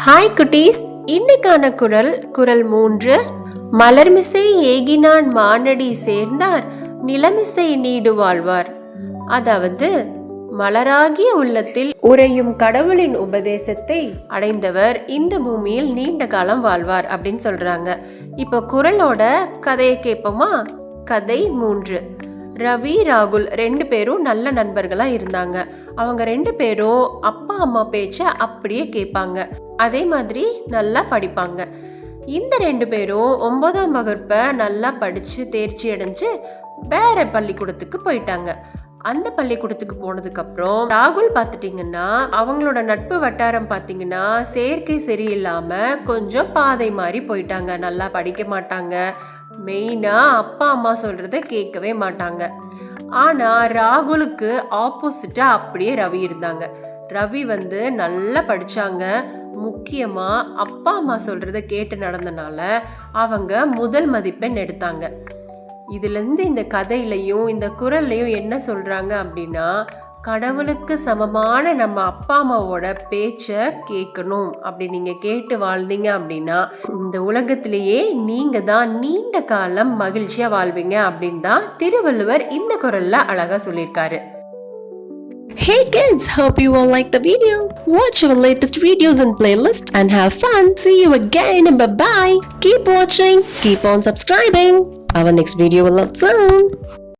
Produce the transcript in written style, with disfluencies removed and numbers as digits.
Hi குட்டீஸ், இன்னைக்கான குரல் 3. மலர்மிசை ஏகினான் மானடி சேர்ந்தார், நிலமிசை நீடு வாழ்வார். அதாவது மலராகிய உள்ளத்தில் உறையும் கடவுளின் உபதேசத்தை அடைந்தவர் இந்த பூமியில் நீண்ட காலம் வாழ்வார் அப்படின்னு சொல்றாங்க. இப்போ குரலோட கதையை கேட்போமா? கதை 3. ரவி, ராகுல் 2 பேரும் நல்ல நண்பர்களா இருந்தாங்க. அவங்க 2 பேரும் அப்பா அம்மா பேச்ச அப்படியே கேட்பாங்க. அதே மாதிரி நல்லா படிப்பாங்க. இந்த 2 பேரும் 9ஆம் வகுப்பை நல்லா படிச்சு தேர்ச்சி அடைஞ்சு வேற பள்ளிக்கூடத்துக்கு போயிட்டாங்க. அந்த பள்ளிக்கூடத்துக்கு போனதுக்கு அப்புறம் ராகுல் பார்த்துட்டிங்கன்னா அவங்களோட நட்பு வட்டாரம் பார்த்தீங்கன்னா சேர்க்கை சரியில்லாம கொஞ்சம் பாதை மாறி போயிட்டாங்க. நல்லா படிக்க மாட்டாங்க. மெயினா அப்பா அம்மா சொல்றத கேட்கவே மாட்டாங்க. ஆனா ராகுலுக்கு ஆப்போசிட்டா அப்படியே ரவி இருந்தாங்க. ரவி நல்லா படிச்சாங்க. முக்கியமா அப்பா அம்மா சொல்றத கேட்டு நடந்தனால அவங்க முதல் மதிப்பெண் எடுத்தாங்க. இதுலேருந்து இந்த கதையிலையும் இந்த குரல்லையும் என்ன சொல்றாங்க அப்படின்னா, கடவுளுக்கு சமமான நம்ம அப்பா அம்மாவோட பேச்சை கேட்கணும். அப்படி நீங்க கேட்டு வாழ்ந்தீங்க அப்படின்னா இந்த உலகத்திலேயே நீங்க தான் நீண்ட காலம் மகிழ்ச்சியா வாழ்வீங்க அப்படின்னு தான் திருவள்ளுவர் இந்த குரல்ல அழகா சொல்லியிருக்காரு. Hey kids, hope you all like the video. Watch our latest videos and playlist and have fun. See you again and bye-bye. Keep watching, keep on subscribing. Our next video will out soon.